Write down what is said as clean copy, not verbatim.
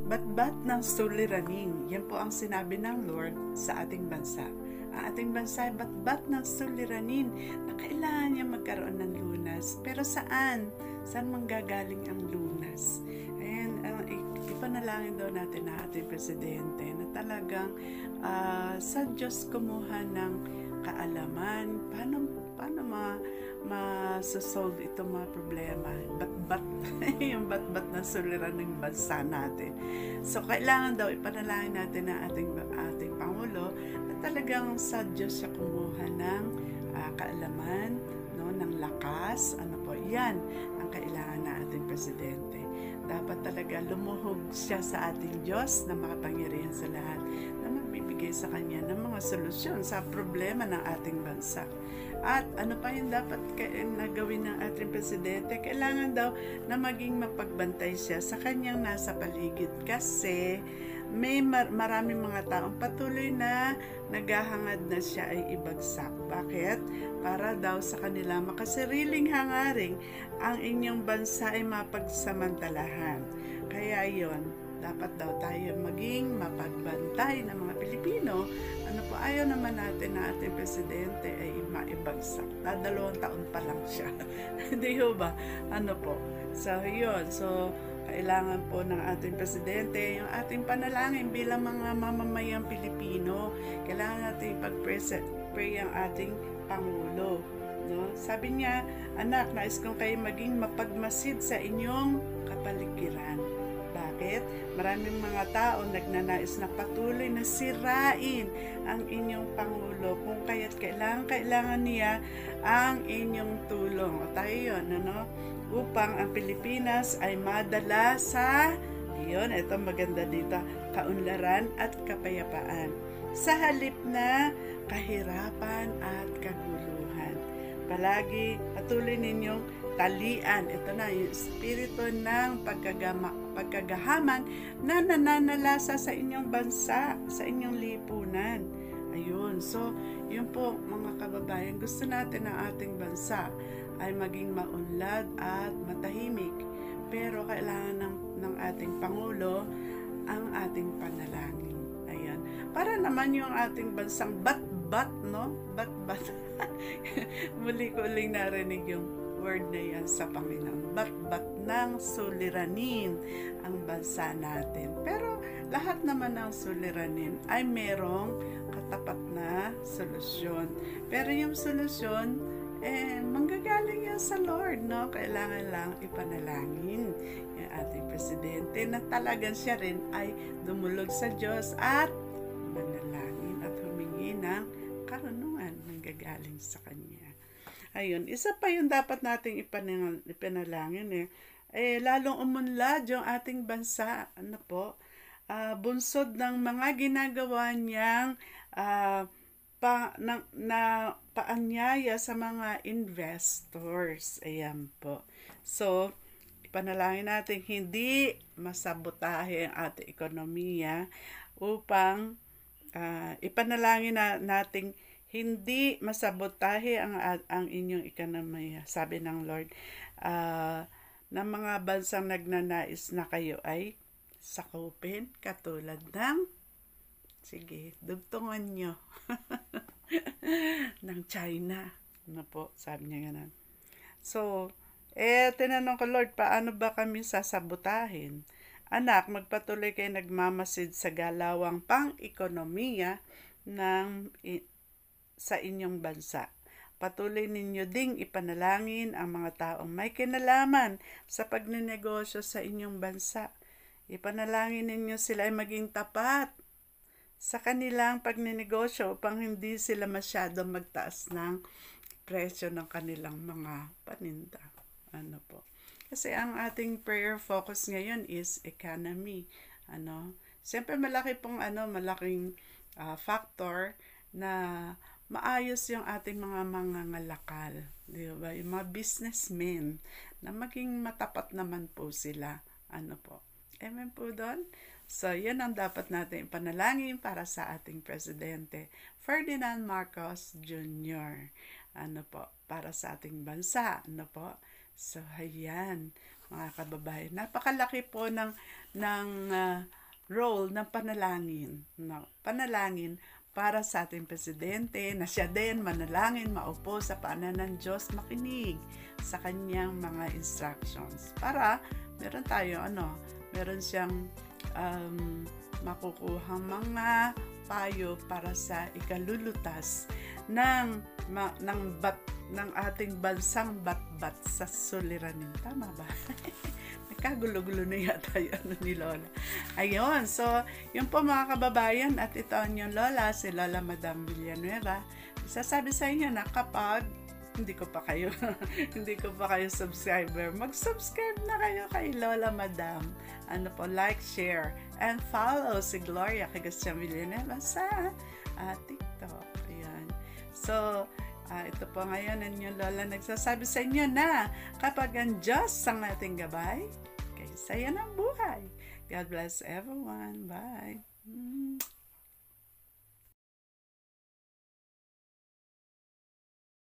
Batbat ng suliranin. Yan po ang sinabi ng Lord sa ating bansa. Ang ating bansa ay batbat ng suliranin na kailangan niya magkaroon ng lunas. Pero saan? Saan manggagaling ang lunas? Ayan, ipanalangin daw natin na ating presidente na talagang sa Diyos kumuha ng kaalaman. Paano ma-solve itong mga problema? Batbat, yung batbat ng suliranin ng bansa natin. So, kailangan daw ipanalangin natin na ating Pangulo na talagang sa Diyos siya kumuha ng kaalaman, no, ng lakas. Ano po, yan ang kailangan na ating presidente. Dapat talaga lumuhog siya sa ating Diyos na makapangyarihan sa lahat, na magbibigay sa Kanya ng mga solusyon sa problema ng ating bansa. At ano pa yung dapat nagawin ng ating presidente? Kailangan daw na maging mapagbantay siya sa kanyang nasa paligid, kasi may maraming mga taong patuloy na naghahangad na siya ay ibagsak. Bakit? Para daw sa kanila makasariling hangaring ang inyong bansa ay mapagsamantalahan. Kaya yon, dapat daw tayo maging mapagbantay ng mga Pilipino. Ano po, ayaw naman natin na ating presidente ay maibagsak. 2 taon pa lang siya. Hindi ba? Ano po? So, yun. So, kailangan po ng ating presidente, yung ating panalangin bilang mga mamamayang Pilipino. Kailangan natin pag-pray ang ating Pangulo. No? Sabi niya, anak, nais kong kayo maging mapagmasid sa inyong kapaligiran. Bakit? Maraming mga tao nagnanais na patuloy na sirain ang inyong Pangulo, kung kaya't kailangan niya ang inyong tulong. O tayo yun, ano? Upang ang Pilipinas ay madala sa, yun, ito maganda dito, kaunlaran at kapayapaan, sa halip na kahirapan at kaguluhan. Palagi patuloy ninyong talian, ito na yung espiritu ng pagkagahaman na nananalasa sa inyong bansa, sa inyong lipunan. Ayun, so yun po mga kababayan, gusto natin ang ating bansa ay maging maunlad at matahimik, pero kailangan ng ating Pangulo ang ating panalangin. Ayan, para naman yung ating bansang bat-bat, no? Bat-bat. Muli ko uling narinig yung word na yan sa Panginoon. Bat-bat ng suliranin ang bansa natin. Pero lahat naman ng suliranin ay merong katapat na solusyon. Pero yung solusyon, manggagaling yan sa Lord, no? Kailangan lang ipanalangin yung ating presidente na talagang siya rin ay dumulog sa Diyos at manalangin at humingi ng karunungan manggagaling sa Kanya. Ayun, isa pa yung dapat nating ipanalangin lalong umunlad yung ating bansa, ano po, bunsod ng mga ginagawa niyang paanyaya sa mga investors. Ayan po. So, ipanalangin natin hindi masabotahe ang ating ekonomiya, upang ipanalangin natin hindi masabotahe ang inyong ekonomiya. Sabi ng Lord, ng mga bansang nagnanais na kayo ay sakupin, katulad ng, sige, dugtungan nyo, ng China. Ano po, sabi niya ganun. So, tinanong ko, Lord, paano ba kami sasabotahin? Anak, magpatuloy kayo nagmamasid sa galawang pang-ekonomiya sa inyong bansa. Patuloy ninyo ding ipanalangin ang mga taong may kinalaman sa pagnenegosyo sa inyong bansa. Ipanalangin ninyo sila ay maging tapat sa kanilang pagnenegosyo upang hindi sila masyadong magtaas ng presyo ng kanilang mga paninda. Ano po? Kasi ang ating prayer focus ngayon is economy. Siyempre malaking factor na maayos yung ating mga mangangalakal, di ba? Yung mga businessmen na maging matapat naman po sila. Ano po? Amen po doon? So, yun ang dapat natin ipanalangin para sa ating presidente, Ferdinand Marcos Jr. Ano po? Para sa ating bansa. Ano po? So, ayan, mga kababayan. Napakalaki po ng role ng panalangin. No? Panalangin para sa ating presidente na siya din manalangin, maupo sa paanan ng Diyos, makinig sa kanyang mga instructions. Para meron tayo, meron siyang makukuhang mga payo para sa ikalulutas ng ating bansang batbat sa suliranin. Tama ba? Nagkagulo-gulo na yata yung ni Lola. Ayun, so, yun po mga kababayan, at ito ang yung Lola, si Lola Madam Villanueva. Sasabi sa inyo na kapag hindi ko pa kayo subscriber, mag-subscribe na kayo kay Lola Madam. Like, share, and follow si Gloria Cagastian Villanueva sa TikTok. Ayan. So, ito po ngayon ang inyong Lola nagsasabi sa inyo na kapag ang Diyos ang ating gabay, kay saya ng buhay. God bless everyone. Bye.